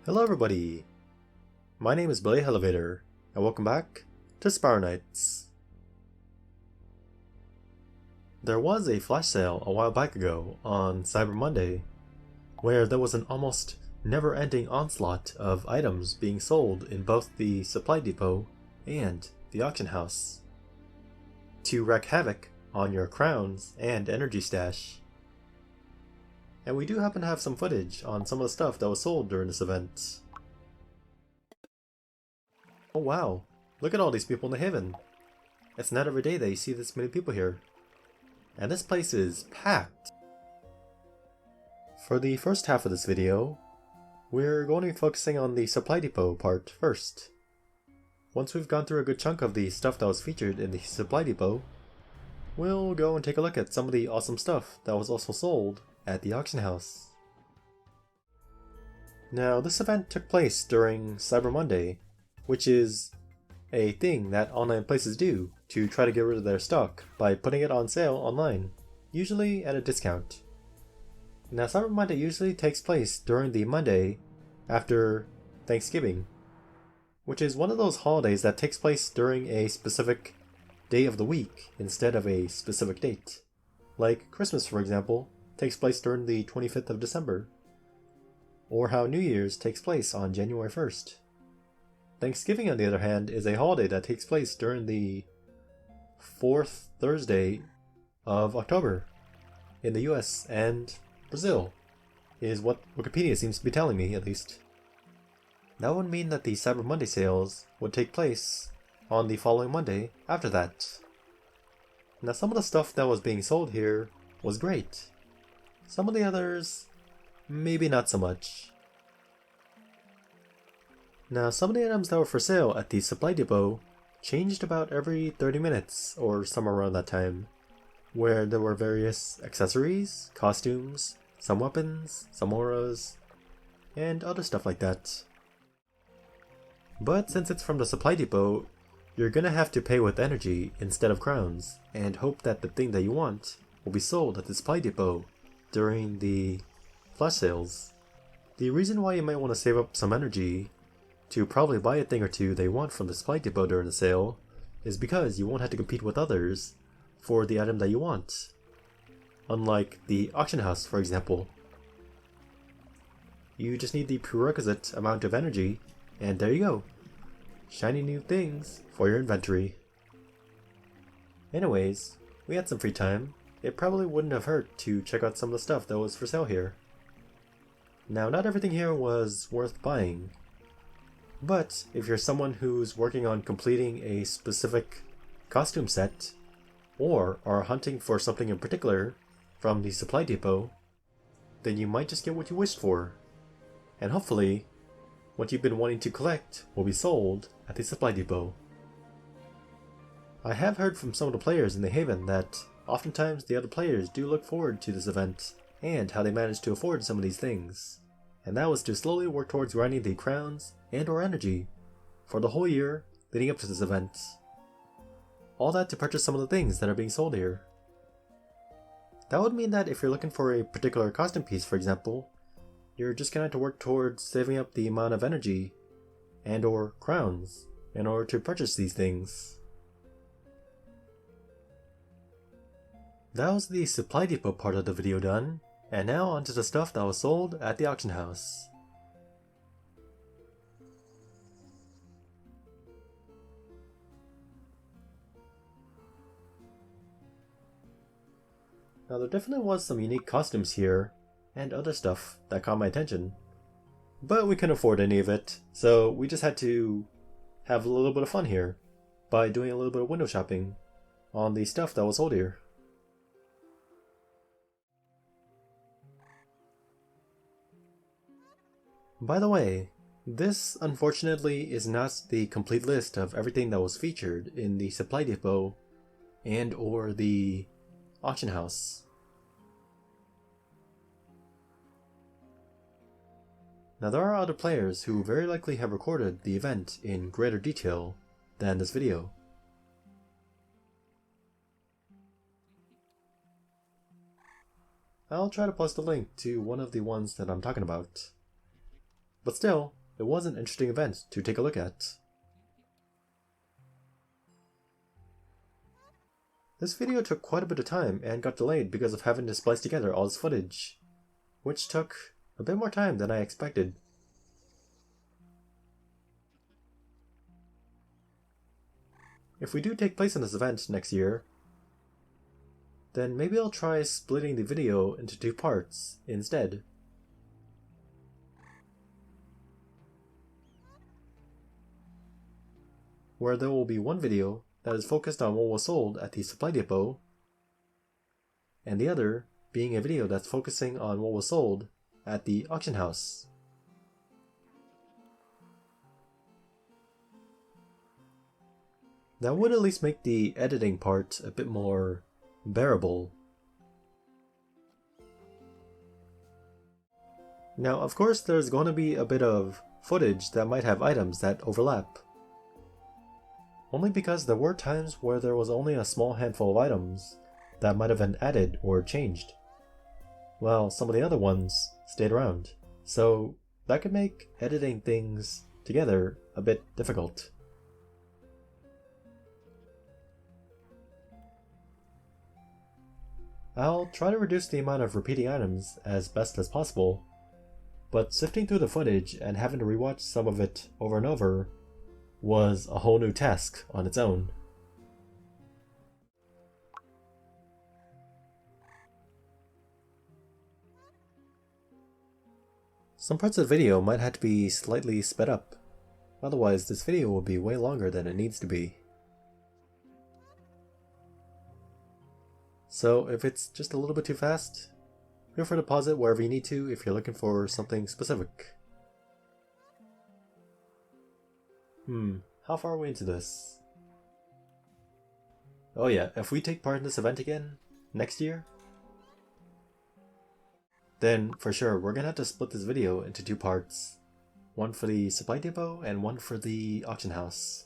Hello everybody, my name is Billy Elevator, and welcome back to Spire Knights. There was a flash sale a while back ago on Cyber Monday, where there was an almost never-ending onslaught of items being sold in both the supply depot and the auction house, to wreak havoc on your crowns and energy stash. And we do happen to have some footage on some of the stuff that was sold during this event. Oh wow, look at all these people in the Haven. It's not every day that you see this many people here. And this place is packed. For the first half of this video, we're going to be focusing on the supply depot part first. Once we've gone through a good chunk of the stuff that was featured in the supply depot, we'll go and take a look at some of the awesome stuff that was also sold at the auction house. Now, this event took place during Cyber Monday, which is a thing that online places do to try to get rid of their stock by putting it on sale online, usually at a discount. Now, Cyber Monday usually takes place during the Monday after Thanksgiving, which is one of those holidays that takes place during a specific day of the week instead of a specific date. Like Christmas, for example, takes place during the 25th of December, or how New Year's takes place on January 1st. Thanksgiving, on the other hand, is a holiday that takes place during the 4th Thursday of October in the US and Brazil, is what Wikipedia seems to be telling me, at least. That would mean that the Cyber Monday sales would take place on the following Monday after that. Now, some of the stuff that was being sold here was great. Some of the others, maybe not so much. Now, some of the items that were for sale at the supply depot changed about every 30 minutes or somewhere around that time, where there were various accessories, costumes, some weapons, some auras, and other stuff like that. But since it's from the supply depot, you're gonna have to pay with energy instead of crowns, and hope that the thing that you want will be sold at the supply depot during the flash sales. The reason why you might want to save up some energy to probably buy a thing or two they want from the supply depot during the sale is because you won't have to compete with others for the item that you want. Unlike the auction house, for example. You just need the prerequisite amount of energy, and there you go. Shiny new things for your inventory. Anyways, we had some free time. It probably wouldn't have hurt to check out some of the stuff that was for sale here. Now, not everything here was worth buying, but if you're someone who's working on completing a specific costume set, or are hunting for something in particular from the supply depot, then you might just get what you wished for. And hopefully, what you've been wanting to collect will be sold at the supply depot. I have heard from some of the players in the Haven that oftentimes the other players do look forward to this event and how they manage to afford some of these things. And that was to slowly work towards grinding the crowns and or energy for the whole year leading up to this event. All that to purchase some of the things that are being sold here. That would mean that if you're looking for a particular costume piece, for example, you're just gonna have to work towards saving up the amount of energy and or crowns in order to purchase these things. That was the supply depot part of the video done, and now onto the stuff that was sold at the auction house. Now, there definitely was some unique costumes here, and other stuff that caught my attention. But we couldn't afford any of it, so we just had to have a little bit of fun here by doing a little bit of window shopping on the stuff that was sold here. By the way, this unfortunately is not the complete list of everything that was featured in the supply depot and or the auction house. Now, there are other players who very likely have recorded the event in greater detail than this video. I'll try to post a link to one of the ones that I'm talking about. But still, it was an interesting event to take a look at. This video took quite a bit of time and got delayed because of having to splice together all this footage, which took a bit more time than I expected. If we do take place in this event next year, then maybe I'll try splitting the video into 2 parts instead. Where there will be one video that is focused on what was sold at the supply depot, and the other being a video that's focusing on what was sold at the auction house. That would at least make the editing part a bit more bearable. Now, of course, there's going to be a bit of footage that might have items that overlap. Only because there were times where there was only a small handful of items that might have been added or changed, while some of the other ones stayed around. So that could make editing things together a bit difficult. I'll try to reduce the amount of repeating items as best as possible, but sifting through the footage and having to rewatch some of it over and over was a whole new task on its own. Some parts of the video might have to be slightly sped up, otherwise this video will be way longer than it needs to be. So if it's just a little bit too fast, feel free to pause it wherever you need to if you're looking for something specific. How far are we into this? Oh yeah, if we take part in this event again next year, then for sure we're gonna have to split this video into 2 parts. One for the supply depot and one for the auction house.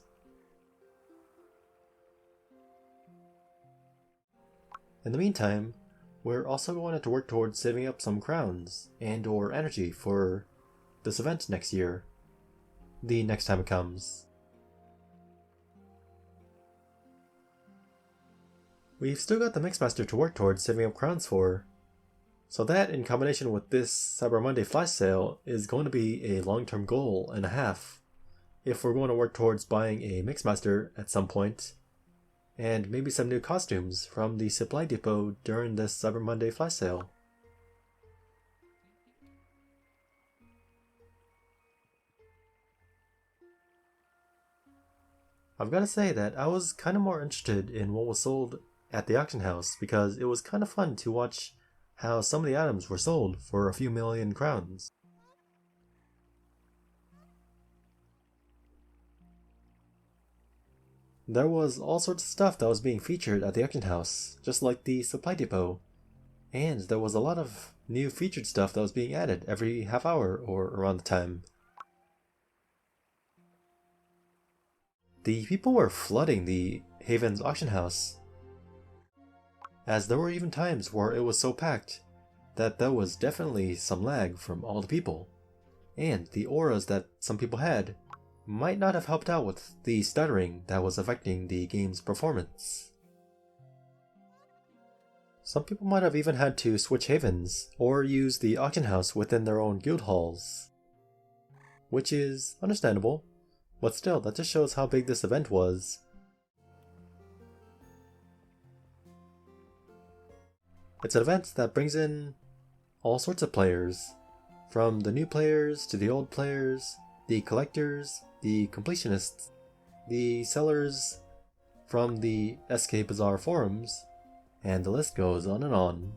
In the meantime, we're also going to have to work towards saving up some crowns and or energy for this event next year, the next time it comes. We've still got the Mixmaster to work towards saving up crowns for, so that in combination with this Cyber Monday flash sale is going to be a long-term goal and a half if we're going to work towards buying a Mixmaster at some point, and maybe some new costumes from the supply depot during this Cyber Monday flash sale. I've got to say that I was kind of more interested in what was sold at the auction house because it was kind of fun to watch how some of the items were sold for a few million crowns. There was all sorts of stuff that was being featured at the auction house, just like the supply depot, and there was a lot of new featured stuff that was being added every half hour or around the time. The people were flooding the Haven's auction house, as there were even times where it was so packed that there was definitely some lag from all the people, and the auras that some people had might not have helped out with the stuttering that was affecting the game's performance. Some people might have even had to switch havens or use the auction house within their own guild halls, which is understandable, but still that just shows how big this event was. It's an event that brings in all sorts of players, from the new players to the old players, the collectors, the completionists, the sellers from the SK Bazaar forums, and the list goes on and on.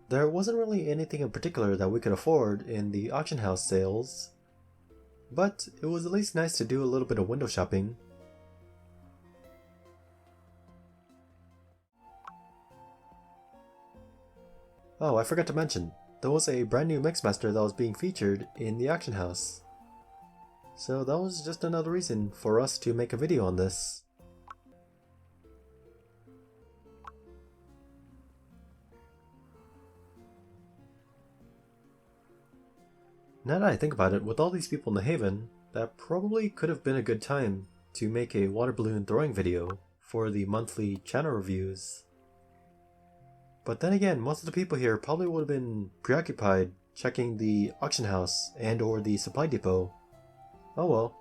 There wasn't really anything in particular that we could afford in the auction house sales, but it was at least nice to do a little bit of window shopping. Oh, I forgot to mention, there was a brand new Mixmaster that was being featured in the auction house. So that was just another reason for us to make a video on this. Now that I think about it, with all these people in the Haven, that probably could have been a good time to make a water balloon throwing video for the monthly channel reviews. But then again, most of the people here probably would have been preoccupied checking the auction house and or the supply depot. Oh well,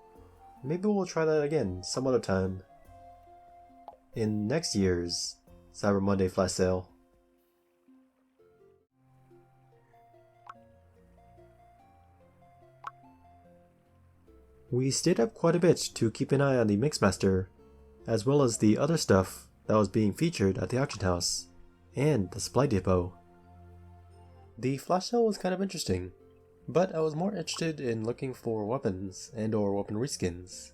maybe we'll try that again some other time in next year's Cyber Monday flash sale. We stayed up quite a bit to keep an eye on the Mixmaster, as well as the other stuff that was being featured at the auction house, and the supply depot. The flash sale was kind of interesting, but I was more interested in looking for weapons and or weapon reskins.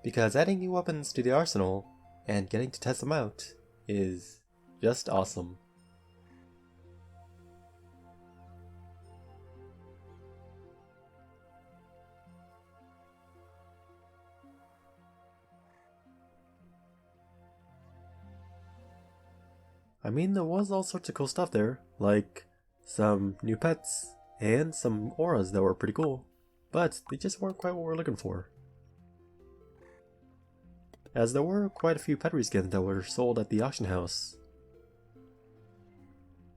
Because adding new weapons to the arsenal and getting to test them out is just awesome. I mean, there was all sorts of cool stuff there, like some new pets and some auras that were pretty cool, but they just weren't quite what we're looking for. As there were quite a few pet reskins that were sold at the auction house.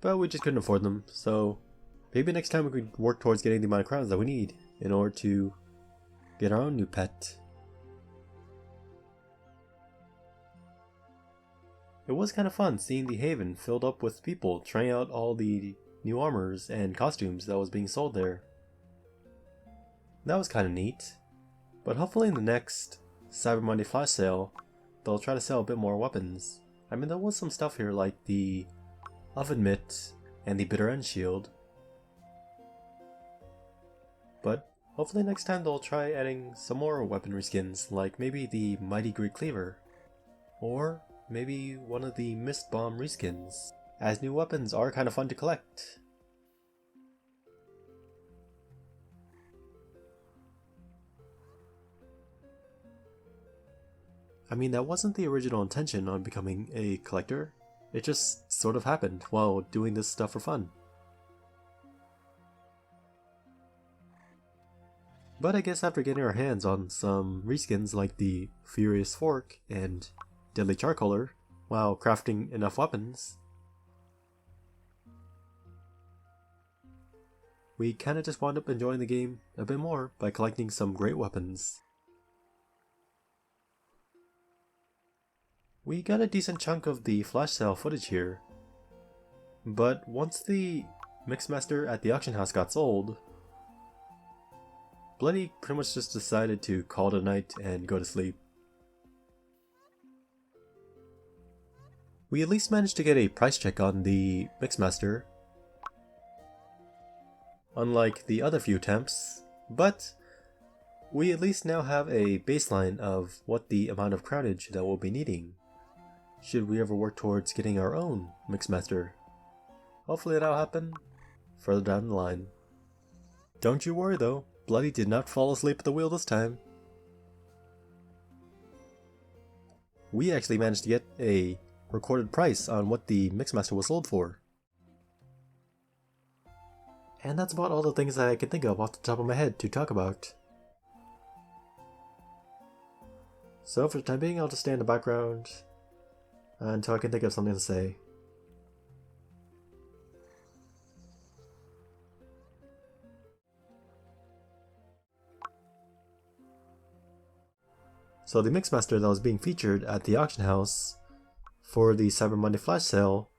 But we just couldn't afford them, so maybe next time we could work towards getting the amount of crowns that we need in order to get our own new pet. It was kind of fun seeing the Haven filled up with people trying out all the new armors and costumes that was being sold there. That was kind of neat, but hopefully in the next Cyber Monday flash sale, they'll try to sell a bit more weapons. I mean, there was some stuff here like the Oven Mitt and the Bitter End Shield. But hopefully next time they'll try adding some more weapon reskins, like maybe the Mighty Great Cleaver, or maybe one of the Mist Bomb reskins, as new weapons are kind of fun to collect. I mean, that wasn't the original intention on becoming a collector, it just sort of happened while doing this stuff for fun. But I guess after getting our hands on some reskins like the Furious Fork and Deadly Charcoaler, while crafting enough weapons, we kinda just wound up enjoying the game a bit more by collecting some great weapons. We got a decent chunk of the flash sale footage here, but once the Mixmaster at the auction house got sold, Bloody pretty much just decided to call it a night and go to sleep. We at least managed to get a price check on the Mixmaster, unlike the other few attempts, but we at least now have a baseline of what the amount of crownage that we'll be needing should we ever work towards getting our own Mixmaster. Hopefully that'll happen further down the line. Don't you worry though, Bloody did not fall asleep at the wheel this time. We actually managed to get a recorded price on what the Mixmaster was sold for. And that's about all the things that I can think of off the top of my head to talk about. So for the time being, I'll just stay in the background until I can think of something to say. So the Mixmaster that was being featured at the auction house for the Cyber Monday flash sale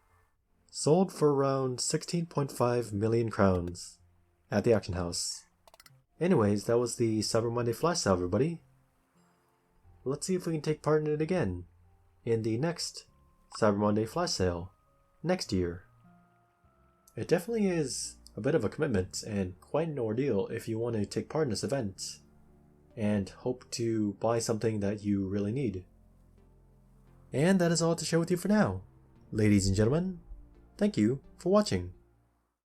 sold for around 16.5 million crowns at the auction house. Anyways, that was the Cyber Monday flash sale, everybody. Let's see if we can take part in it again in the next Cyber Monday flash sale next year. It definitely is a bit of a commitment and quite an ordeal if you want to take part in this event and hope to buy something that you really need. And that is all to share with you for now. Ladies and gentlemen, thank you for watching.